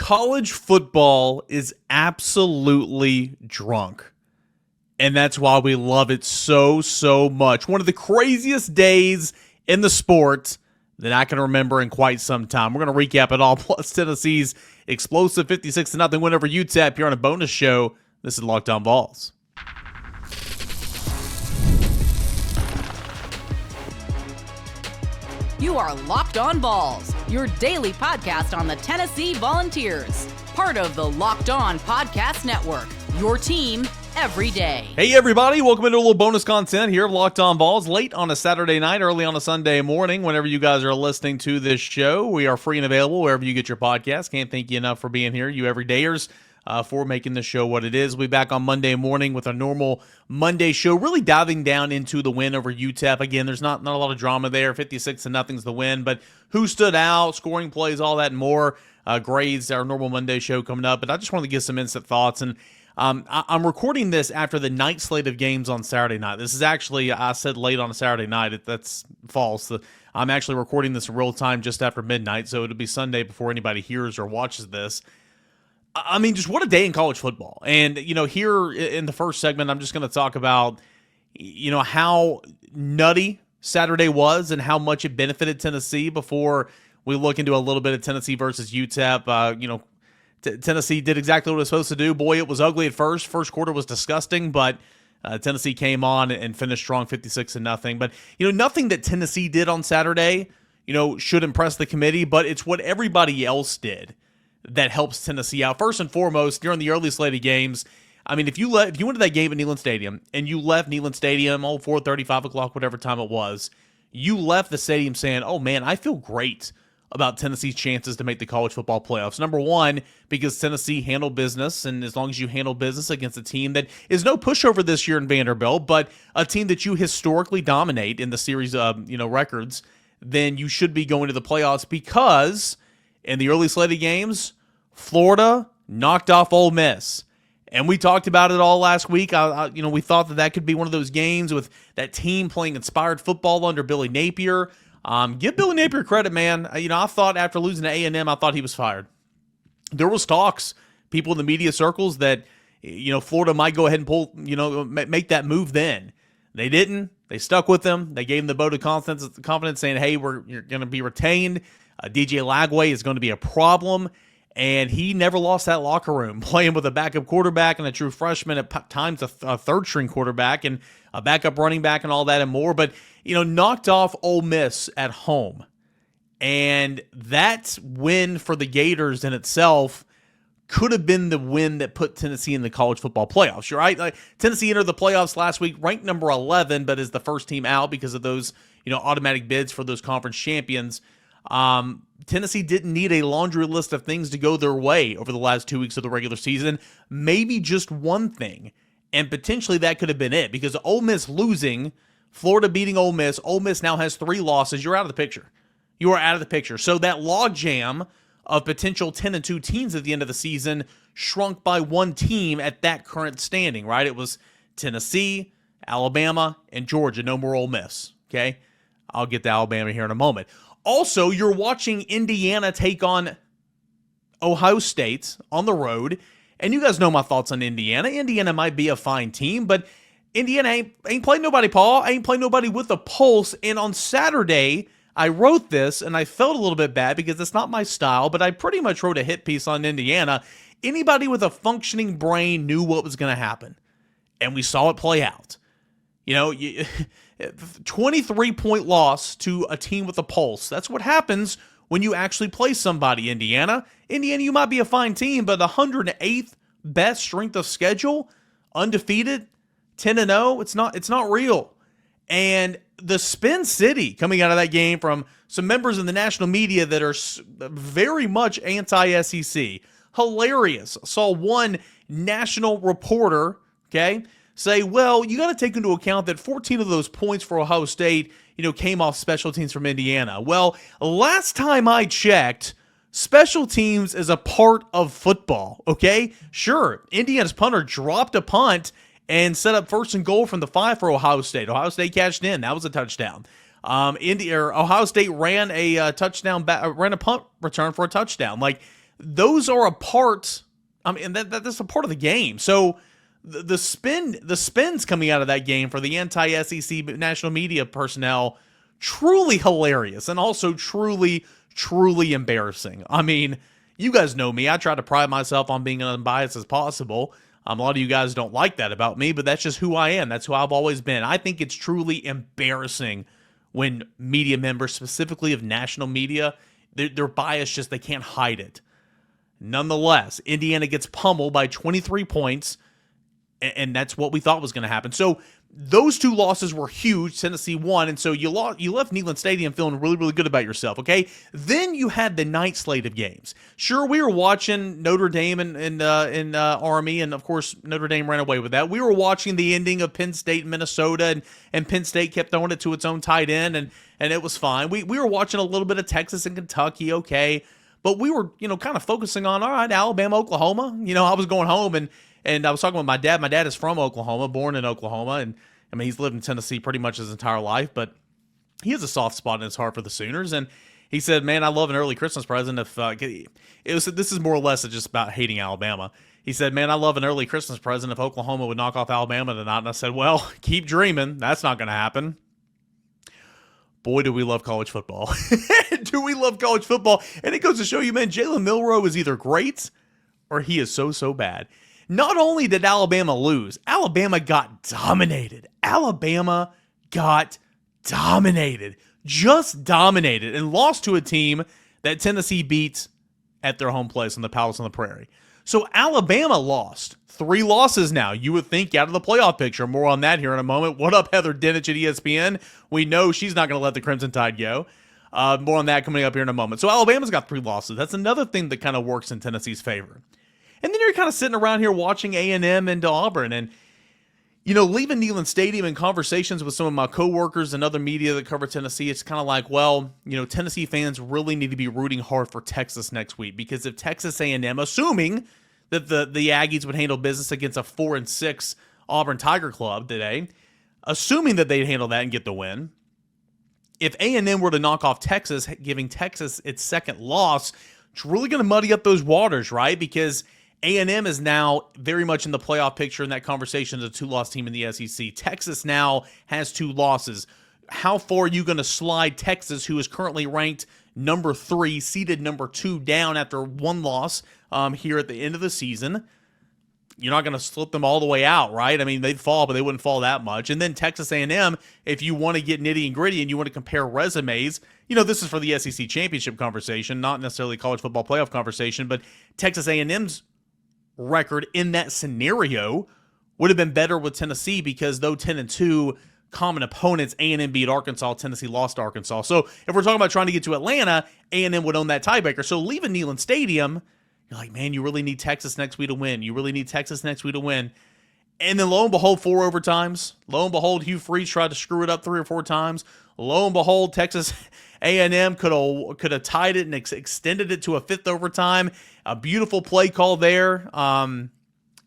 College football is absolutely drunk. And that's why we love it so, so much. One of the craziest days in the sport that I can remember in quite some time. We're going to recap it all, plus Tennessee's explosive 56-0 win over UTEP here on a bonus show. This is Locked On Vols. You are Locked On Vols, your daily podcast on the Tennessee Volunteers. Part of the Locked On Podcast Network, your team every day. Hey everybody, welcome into a little bonus content here of Locked On Vols. Late on a Saturday night, early on a Sunday morning, whenever you guys are listening to this show. We are free and available wherever you get your podcast. Can't thank you enough for being here, you everydayers. For making the show what it is. We'll be back on Monday morning with a normal Monday show, really diving down into the win over UTEP. Again, there's not a lot of drama there. 56-0's the win, but who stood out, scoring plays, all that and more. Grades, our normal Monday show coming up. But I just wanted to give some instant thoughts. And I'm recording this after the night slate of games on Saturday night. This is actually, I said late on a Saturday night. That's false. I'm actually recording this in real time just after midnight, so it'll be Sunday before anybody hears or watches this. I mean, just what a day in college football. And, here in the first segment, I'm just going to talk about, how nutty Saturday was and how much it benefited Tennessee before we look into a little bit of Tennessee versus UTEP. Tennessee did exactly what it was supposed to do. Boy, it was ugly at first. First quarter was disgusting, but Tennessee came on and finished strong 56-0. But, nothing that Tennessee did on Saturday, should impress the committee, but it's what everybody else did that helps Tennessee out. First and foremost, during the early slate of games, I mean, if you went to that game at Neyland Stadium and you left Neyland Stadium, 4:30, 5 o'clock, whatever time it was, you left the stadium saying, oh man, I feel great about Tennessee's chances to make the college football playoffs. Number one, because Tennessee handled business, and as long as you handle business against a team that is no pushover this year in Vanderbilt, but a team that you historically dominate in the series of records, then you should be going to the playoffs because in the early slate of games, Florida knocked off Ole Miss. And we talked about it all last week. We thought that could be one of those games with that team playing inspired football under Billy Napier. Give Billy Napier credit, man. I thought after losing to A&M, I thought he was fired. There was talks, people in the media circles, that Florida might go ahead and pull, make that move then. They didn't. They stuck with them. They gave him the vote of confidence saying, hey, you're going to be retained. DJ Lagway is going to be a problem, and he never lost that locker room, playing with a backup quarterback and a true freshman, at times a third-string quarterback and a backup running back and all that and more. But, knocked off Ole Miss at home. And that win for the Gators in itself could have been the win that put Tennessee in the college football playoffs, right? Like, Tennessee entered the playoffs last week, ranked number 11, but is the first team out because of those, automatic bids for those conference champions. Tennessee didn't need a laundry list of things to go their way over the last 2 weeks of the regular season. Maybe just one thing, and potentially that could have been it, because Ole Miss losing, Florida beating Ole Miss now has 3 losses. You're out of the picture. You are out of the picture. So that logjam of potential 10-2 teams at the end of the season shrunk by one team at that current standing, right? It was Tennessee, Alabama, and Georgia. No more Ole Miss, okay? I'll get to Alabama here in a moment. Also, you're watching Indiana take on Ohio State on the road, and you guys know my thoughts on Indiana. Indiana might be a fine team, but Indiana ain't played nobody, Paul. Ain't played nobody with a pulse. And on Saturday, I wrote this, and I felt a little bit bad because it's not my style, but I pretty much wrote a hit piece on Indiana. Anybody with a functioning brain knew what was going to happen, and we saw it play out. 23-point loss to a team with a pulse. That's what happens when you actually play somebody, Indiana. Indiana, you might be a fine team, but the 108th best strength of schedule, undefeated, 10-0, it's not real. And the spin city coming out of that game from some members in the national media that are very much anti-SEC. Hilarious. Saw one national reporter, say, well, you got to take into account that 14 of those points for Ohio State, came off special teams from Indiana. Well, last time I checked, special teams is a part of football, okay? Sure, Indiana's punter dropped a punt and set up 1st and goal from the 5 for Ohio State. Ohio State cashed in. That was a touchdown. Ohio State ran a touchdown, ran a punt return for a touchdown. Like, those are a part. I mean, that's a part of the game. So the spins coming out of that game for the anti-SEC national media personnel, truly hilarious and also truly embarrassing. I mean, you guys know me. I try to pride myself on being unbiased as possible. A lot of you guys don't like that about me, but that's just who I am. That's who I've always been. I think it's truly embarrassing when media members, specifically of national media, they're biased, just they can't hide it. Nonetheless, Indiana gets pummeled by 23 points, and that's what we thought was going to happen. So those two losses were huge. Tennessee won, and so you left Neyland Stadium feeling really good about yourself, okay? Then you had the night slate of games. Sure, we were watching Notre Dame and Army, and of course Notre Dame ran away with that. We were watching the ending of Penn State and Minnesota, and Penn State kept throwing it to its own tight end, and it was fine. We were watching a little bit of Texas and Kentucky, okay? But we were, kind of focusing on, all right, Alabama, Oklahoma. I was going home, and I was talking with my dad. My dad is from Oklahoma, born in Oklahoma, and I mean, he's lived in Tennessee pretty much his entire life, but he has a soft spot in his heart for the Sooners. And he said, man, I love an early Christmas present. This is more or less just about hating Alabama. He said, man, I love an early Christmas present if Oklahoma would knock off Alabama tonight. And I said, well, keep dreaming. That's not going to happen. Boy, do we love college football. Do we love college football? And it goes to show you, man, Jalen Milroe is either great or he is so bad. Not only did Alabama lose, Alabama got dominated. Alabama got dominated. Just dominated, and lost to a team that Tennessee beat at their home place on the Palace on the Prairie. So Alabama lost. 3 losses now. You would think out of the playoff picture. More on that here in a moment. What up, Heather Dinich at ESPN? We know she's not going to let the Crimson Tide go. More on that coming up here in a moment. So Alabama's got 3 losses. That's another thing that kind of works in Tennessee's favor. And then you're kind of sitting around here watching A&M and Auburn, and leaving Neyland Stadium in conversations with some of my coworkers and other media that cover Tennessee, it's kind of like, well, Tennessee fans really need to be rooting hard for Texas next week, because if Texas A&M, assuming that the Aggies would handle business against a 4-6 Auburn Tiger Club today, assuming that they'd handle that and get the win, if A&M were to knock off Texas, giving Texas its second loss, it's really going to muddy up those waters, right? Because A&M is now very much in the playoff picture in that conversation as a 2-loss team in the SEC. Texas now has 2 losses. How far are you going to slide Texas, who is currently ranked number 3, seeded number 2 down after 1 loss here at the end of the season? You're not going to slip them all the way out, right? I mean, they'd fall, but they wouldn't fall that much. And then Texas A&M, if you want to get nitty and gritty and you want to compare resumes, this is for the SEC championship conversation, not necessarily college football playoff conversation, but Texas A&M's record in that scenario would have been better with Tennessee, because though 10-2 common opponents, A&M beat Arkansas, Tennessee lost to Arkansas. So if we're talking about trying to get to Atlanta, A&M would own that tiebreaker. So leaving Neyland Stadium, you're like, man, you really need Texas next week to win. You really need Texas next week to win. And then lo and behold, 4 overtimes. Lo and behold, Hugh Freeze tried to screw it up 3 or 4 times. Lo and behold, Texas A&M could have tied it and extended it to a 5th overtime. A beautiful play call there, and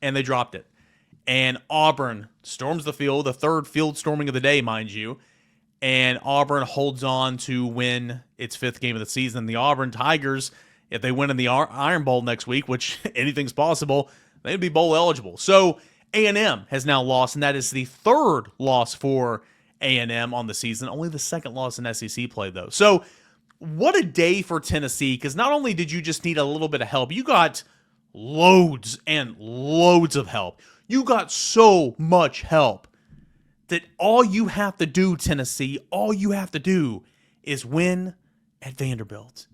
they dropped it. And Auburn storms the field, the 3rd field storming of the day, mind you. And Auburn holds on to win its 5th game of the season. The Auburn Tigers, if they win in the Iron Bowl next week, which anything's possible, they'd be bowl eligible. So A&M has now lost, and that is the 3rd loss for A&M on the season. Only the 2nd loss in SEC play, though. So what a day for Tennessee, because not only did you just need a little bit of help, you got loads and loads of help. You got so much help that all you have to do, Tennessee, all you have to do is win at Vanderbilt.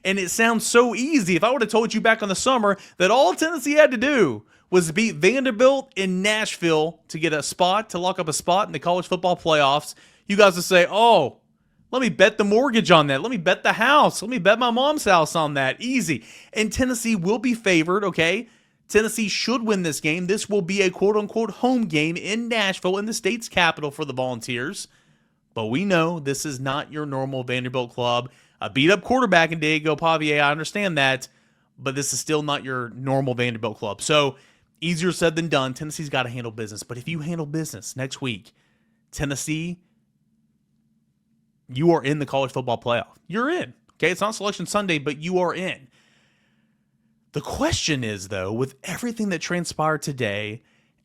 And it sounds so easy. If I would have told you back in the summer that all Tennessee had to do was beat Vanderbilt in Nashville to get a spot, to lock up a spot in the college football playoffs, you guys would say, oh, let me bet the mortgage on that. Let me bet the house. Let me bet my mom's house on that. Easy. And Tennessee will be favored, okay? Tennessee should win this game. This will be a quote-unquote home game in Nashville, in the state's capital for the Volunteers. But we know this is not your normal Vanderbilt club. A beat-up quarterback in Diego Pavia, I understand that, but this is still not your normal Vanderbilt club. So, easier said than done. Tennessee's got to handle business. But if you handle business next week, Tennessee, you are in the college football playoff. You're in. Okay, it's not Selection Sunday, but you are in. The question is, though, with everything that transpired today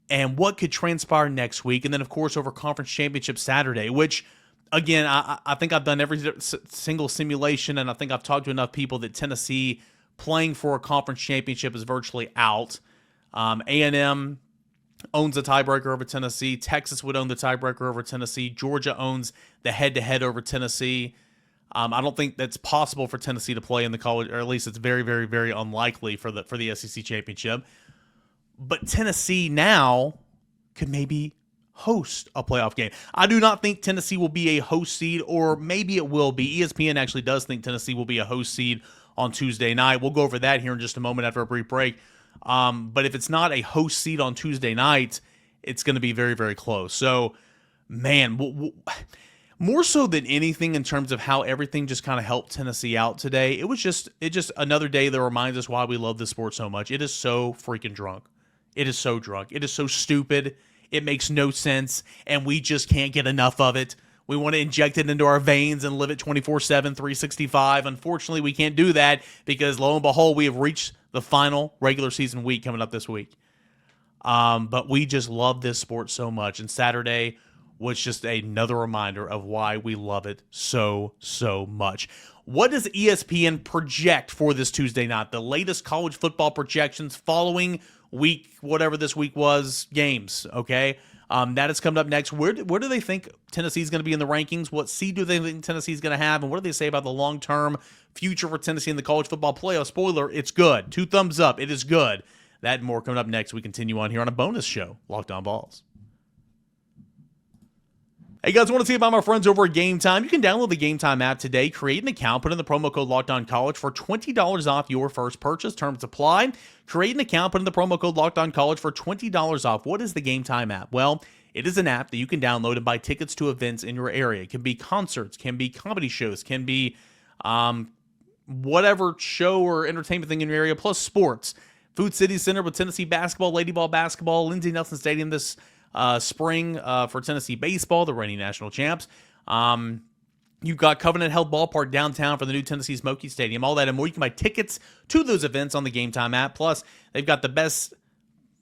and what could transpire next week, and then, of course, over Conference Championship Saturday, which, again, I think I've done every single simulation, and I think I've talked to enough people that Tennessee playing for a conference championship is virtually out. A&M owns the tiebreaker over Tennessee. Texas would own the tiebreaker over Tennessee. Georgia owns the head-to-head over Tennessee. I don't think that's possible for Tennessee to play in the college, or at least it's very, very, very unlikely for the SEC championship. But Tennessee now could maybe host a playoff game. I do not think Tennessee will be a host seed, or maybe it will be. ESPN actually does think Tennessee will be a host seed on Tuesday night. We'll go over that here in just a moment after a brief break. But if it's not a host seed on Tuesday night, it's going to be very, very close. So, man, more so than anything in terms of how everything just kind of helped Tennessee out today, it just another day that reminds us why we love this sport so much. It is so freaking drunk. It is so drunk. It is so stupid. It makes no sense, and we just can't get enough of it. We want to inject it into our veins and live it 24/7, 365. Unfortunately, we can't do that because, lo and behold, we have reached the final regular season week coming up this week. But we just love this sport so much, and Saturday was just another reminder of why we love it so, so much. What does ESPN project for this Tuesday night? The latest college football projections following week, whatever this week was, games, okay? That is coming up next. Where do they think Tennessee's going to be in the rankings? What seed do they think Tennessee's going to have? And what do they say about the long-term future for Tennessee in the college football playoff? Spoiler, it's good. 2 thumbs up. It is good. That and more coming up next. We continue on here on a bonus show, Locked On Vols. Hey guys, want to see about my friends over at GameTime? You can download the GameTime app today, create an account, put in the promo code LOCKEDONCollege for $20 off your first purchase. Terms apply. Create an account, put in the promo code LOCKEDONCollege for $20 off. What is the GameTime app? Well, it is an app that you can download and buy tickets to events in your area. It can be concerts, can be comedy shows, can be whatever show or entertainment thing in your area, plus sports. Food City Center with Tennessee basketball, Lady Ball basketball, Lindsey Nelson Stadium this spring for Tennessee baseball, the reigning national champs. You've got Covenant Health Ballpark downtown for the new Tennessee Smoky Stadium, all that and more. You can buy tickets to those events on the GameTime app. Plus, they've got the best,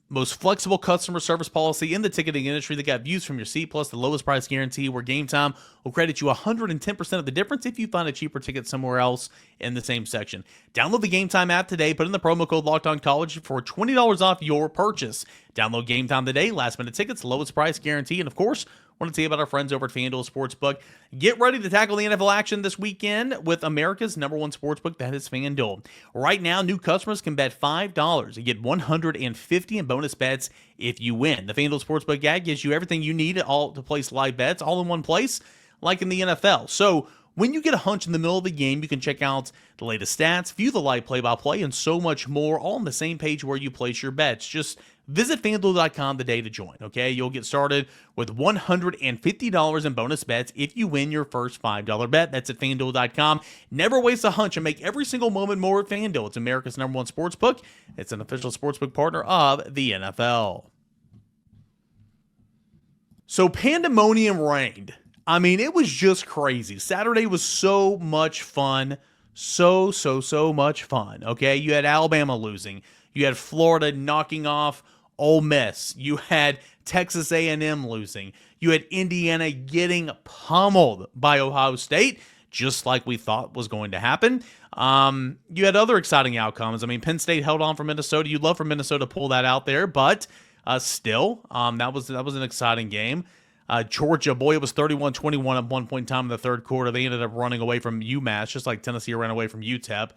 most flexible customer service policy in the ticketing industry. They got views from your seat, plus the lowest price guarantee, where GameTime will credit you 110% of the difference if you find a cheaper ticket somewhere else in the same section. Download the GameTime app today. Put in the promo code LOCKEDONCollege for $20 off your purchase. Download GameTime today. Last minute tickets, lowest price guarantee, and of course, want to tell you about our friends over at FanDuel Sportsbook. Get ready to tackle the NFL action this weekend with America's #1 sportsbook, that is FanDuel. Right now, new customers can bet $5 and get $150 in bonus bets if you win. The FanDuel Sportsbook app gives you everything you need to place live bets all in one place, like in the NFL. So when you get a hunch in the middle of the game, you can check out the latest stats, view the live play-by-play, and so much more, all on the same page where you place your bets. Just visit FanDuel.com today to join, okay? You'll get started with $150 in bonus bets if you win your first $5 bet. That's at FanDuel.com. Never waste a hunch and make every single moment more at FanDuel. It's America's #1 sportsbook. It's an official sportsbook partner of the NFL. So pandemonium reigned. I mean, it was just crazy. Saturday was so much fun. So much fun, okay? You had Alabama losing. You had Florida knocking off Ole Miss. You had Texas A&M losing. You had Indiana getting pummeled by Ohio State, just like we thought was going to happen. You had other exciting outcomes. I mean, Penn State held on for Minnesota. You'd love for Minnesota to pull that out there, but still, that was an exciting game. Georgia, boy, it was 31-21 at one point in time in the third quarter. They ended up running away from UMass, just like Tennessee ran away from UTEP.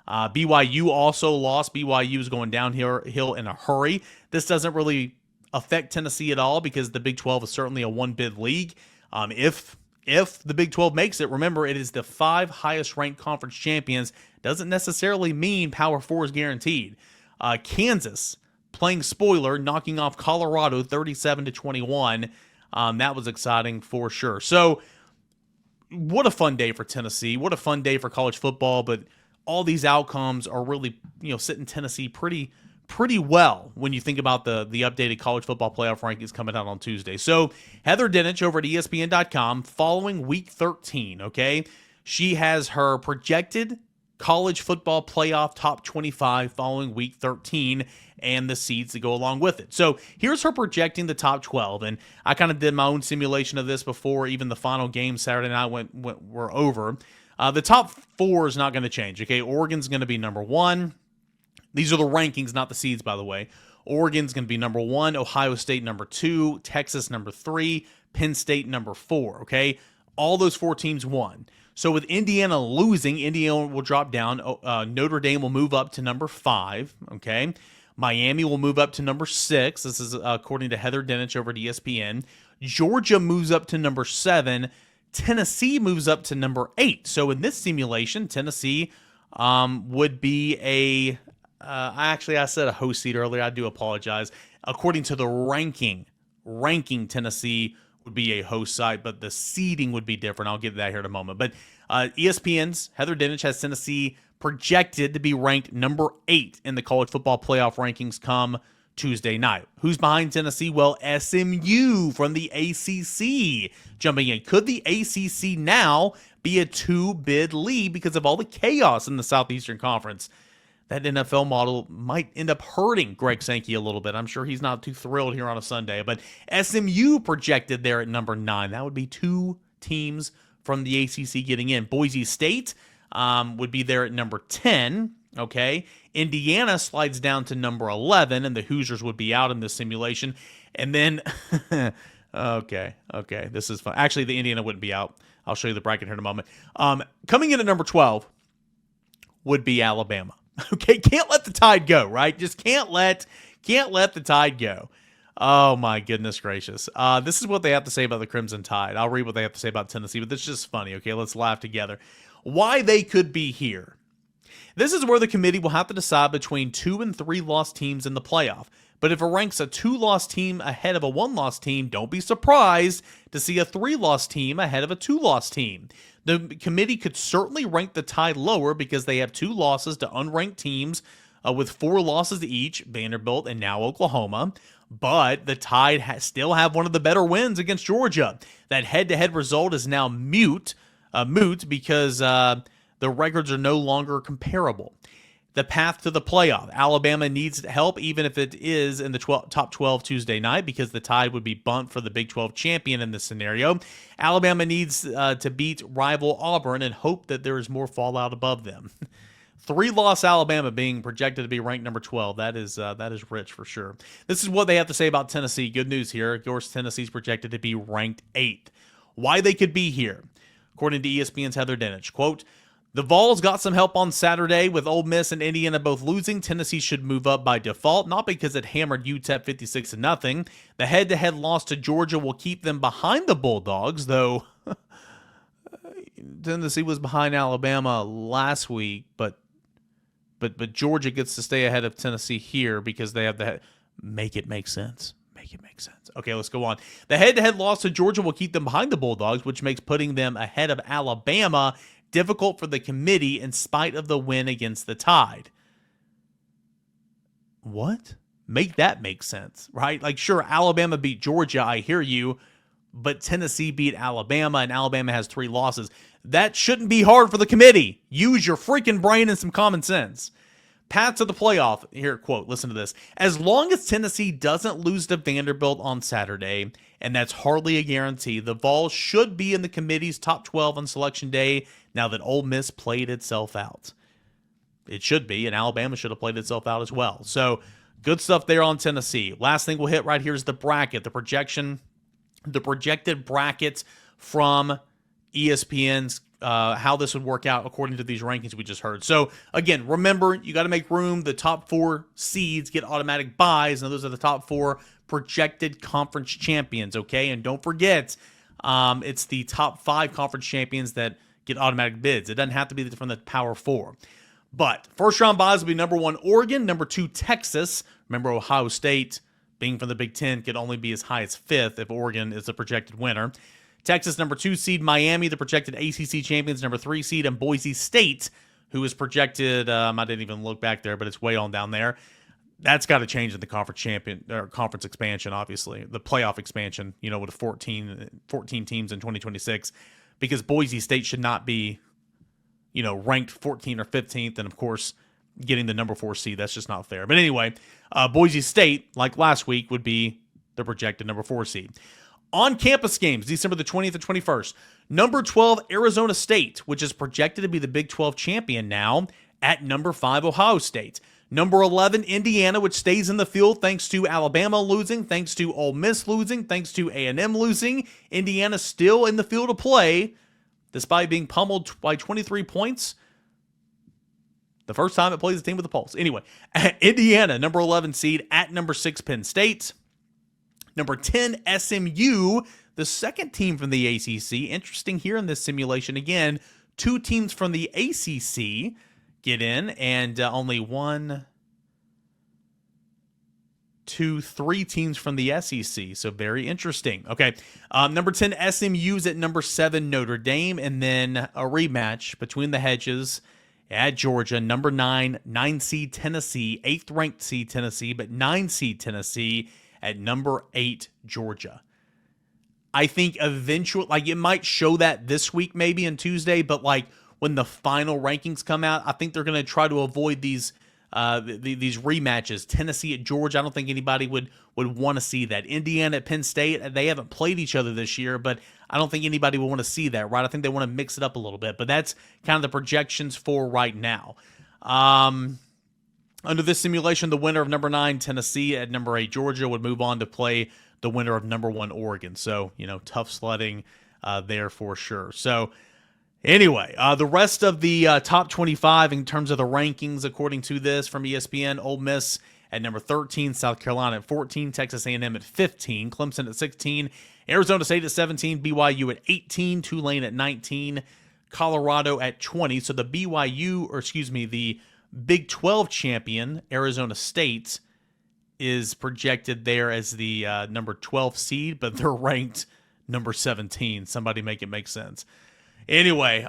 BYU also lost. BYU is going downhill in a hurry. This doesn't really affect Tennessee at all because the Big 12 is certainly a one-bid league. If the Big 12 makes it, remember, it is the 5 highest-ranked conference champions. Doesn't necessarily mean Power 4 is guaranteed. Kansas, playing spoiler, knocking off Colorado 37-21. That was exciting for sure. So, what a fun day for Tennessee. What a fun day for college football, but all these outcomes are really, sitting Tennessee pretty well when you think about the updated college football playoff rankings coming out on Tuesday. So Heather Dinich over at ESPN.com following week 13, okay? She has her projected college football playoff top 25 following week 13 and the seeds that go along with it. So here's her projecting the top 12. And I kind of did my own simulation of this before even the final game Saturday night were over. The top 4 is not going to change. Okay, Oregon's going to be number 1. These are the rankings, not the seeds, by the way. Oregon's going to be number 1, Ohio State number 2, Texas number 3, Penn State number 4, okay? All those 4 teams won. So with Indiana losing, Indiana will drop down. Notre Dame will move up to number 5, okay? Miami will move up to number 6. This is according to Heather Dinich over at ESPN. Georgia moves up to number 7. Tennessee moves up to number 8. So in this simulation, Tennessee would be a... I said a host seed earlier. I do apologize. According to the ranking Tennessee would be a host site, but the seeding would be different. I'll get to that here in a moment. But ESPN's Heather Dinich has Tennessee projected to be ranked number 8 in the college football playoff rankings come Tuesday night. Who's behind Tennessee? Well, SMU from the ACC jumping in. Could the ACC now be a 2-bid lead because of all the chaos in the Southeastern Conference? That NFL model might end up hurting Greg Sankey a little bit. I'm sure he's not too thrilled here on a Sunday. But SMU projected there at number 9. That would be 2 teams from the ACC getting in. Boise State would be there at number 10. Okay. Indiana slides down to number 11, and the Hoosiers would be out in this simulation. And then, okay, this is fun. Actually, the Indiana wouldn't be out. I'll show you the bracket here in a moment. Coming in at number 12 would be Alabama. Okay, can't let the tide go, right? Just can't let the tide go. Oh my goodness gracious. This is what they have to say about the Crimson Tide. I'll read what they have to say about Tennessee, but this is just funny. Okay, let's laugh together. Why they could be here. This is where the committee will have to decide between 2 and 3 lost teams in the playoff. But if it ranks a 2-loss team ahead of a 1-loss team, don't be surprised to see a 3-loss team ahead of a 2-loss team. The committee could certainly rank the Tide lower because they have 2 losses to unranked teams with 4 losses each, Vanderbilt and now Oklahoma. But the Tide still have one of the better wins against Georgia. That head-to-head result is now moot because the records are no longer comparable. The path to the playoff. Alabama needs help, even if it is in the top 12 Tuesday night, because the Tide would be bumped for the Big 12 champion in this scenario. Alabama needs to beat rival Auburn and hope that there is more fallout above them. 3-loss Alabama being projected to be ranked number 12. That is rich for sure. This is what they have to say about Tennessee. Good news here. Of course, Tennessee's projected to be ranked 8th. Why they could be here, according to ESPN's Heather Dinich, quote, "The Vols got some help on Saturday with Ole Miss and Indiana both losing. Tennessee should move up by default, not because it hammered UTEP 56-0. The head-to-head loss to Georgia will keep them behind the Bulldogs, though Tennessee was behind Alabama last week, but Georgia gets to stay ahead of Tennessee here because they have the make it make sense. Make it make sense. Okay, let's go on. The head-to-head loss to Georgia will keep them behind the Bulldogs, which makes putting them ahead of Alabama difficult for the committee in spite of the win against the Tide." What? Make that make sense, right? Like, sure, Alabama beat Georgia, I hear you, but Tennessee beat Alabama, and Alabama has 3 losses. That shouldn't be hard for the committee. Use your freaking brain and some common sense. Path to the playoff. Here, quote, listen to this. "As long as Tennessee doesn't lose to Vanderbilt on Saturday, and that's hardly a guarantee, the Vols should be in the committee's top 12 on Selection Day now that Ole Miss played itself out." It should be, and Alabama should have played itself out as well. So, good stuff there on Tennessee. Last thing we'll hit right here is the bracket, the projected brackets from ESPN's how this would work out according to these rankings we just heard. So, again, remember, you got to make room. The top 4 seeds get automatic buys, and those are the top 4 projected conference champions, okay? And don't forget, it's the top 5 conference champions that get automatic bids. It doesn't have to be from the Power 4. But first-round buys will be number 1, Oregon, number 2, Texas. Remember, Ohio State, being from the Big Ten, could only be as high as 5th if Oregon is the projected winner. Texas, number 2 seed, Miami, the projected ACC champions, number 3 seed, and Boise State, who is projected, I didn't even look back there, but it's way on down there. That's got to change in the conference expansion, obviously. The playoff expansion, with 14 teams in 2026, because Boise State should not be, ranked 14th or 15th, and of course, getting the number 4 seed. That's just not fair. But anyway, Boise State, like last week, would be the projected number 4 seed. On-campus games, December the 20th and 21st. Number 12, Arizona State, which is projected to be the Big 12 champion now, at number 5, Ohio State. Number 11, Indiana, which stays in the field thanks to Alabama losing, thanks to Ole Miss losing, thanks to A&M losing. Indiana still in the field of play, despite being pummeled by 23 points. The first time it plays a team with a pulse. Anyway, Indiana, number 11 seed, at number 6, Penn State. Number 10, SMU, the second team from the ACC. Interesting here in this simulation. Again, 2 teams from the ACC get in, and only 3 teams from the SEC. So very interesting. Okay, number 10, SMU's at number 7, Notre Dame, and then a rematch between the Hedges at Georgia. Number 9, 9 seed Tennessee, 8th ranked seed Tennessee, but 9 seed Tennessee at number 8, Georgia. I think eventually, it might show that this week, maybe on Tuesday, but when the final rankings come out, I think they're going to try to avoid these rematches. Tennessee at Georgia, I don't think anybody would want to see that. Indiana at Penn State, they haven't played each other this year, but I don't think anybody would want to see that, right? I think they want to mix it up a little bit, but that's kind of the projections for right now. Under this simulation, the winner of number 9, Tennessee, at number 8, Georgia, would move on to play the winner of number 1, Oregon. So, tough sledding there for sure. So, anyway, the rest of the top 25 in terms of the rankings, according to this from ESPN, Ole Miss at number 13, South Carolina at 14, Texas A&M at 15, Clemson at 16, Arizona State at 17, BYU at 18, Tulane at 19, Colorado at 20. So the the Big 12 champion, Arizona State, is projected there as the number 12 seed, but they're ranked number 17. Somebody make it make sense. Anyway,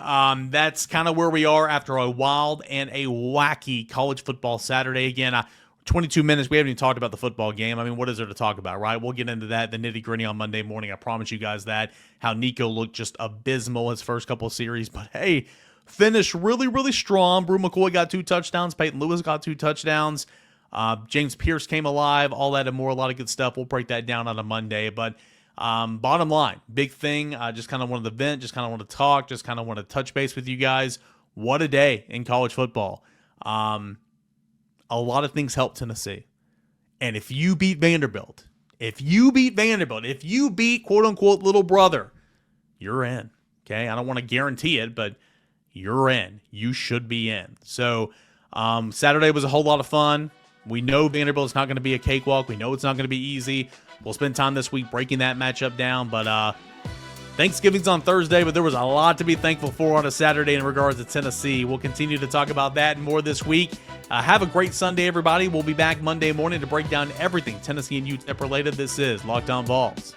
that's kind of where we are after a wild and a wacky college football Saturday. Again, 22 minutes, we haven't even talked about the football game. I mean, what is there to talk about, right? We'll get into that, the nitty-gritty on Monday morning. I promise you guys that. How Nico looked just abysmal his first couple of series. But, hey, finished really, really strong. Brew McCoy got 2 touchdowns. Peyton Lewis got 2 touchdowns. James Pierce came alive. All that and more, a lot of good stuff. We'll break that down on a Monday. But bottom line, big thing. Just kind of wanted to vent, just kind of want to talk, just kind of want to touch base with you guys. What a day in college football. A lot of things help Tennessee. And if you beat Vanderbilt, if you beat quote-unquote little brother, you're in. Okay? I don't want to guarantee it, but you're in. You should be in. So Saturday was a whole lot of fun. We know Vanderbilt is not going to be a cakewalk. We know it's not going to be easy. We'll spend time this week breaking that matchup down. But Thanksgiving's on Thursday, but there was a lot to be thankful for on a Saturday in regards to Tennessee. We'll continue to talk about that and more this week. Have a great Sunday, everybody. We'll be back Monday morning to break down everything Tennessee and UTEP related. This is Locked On Vols.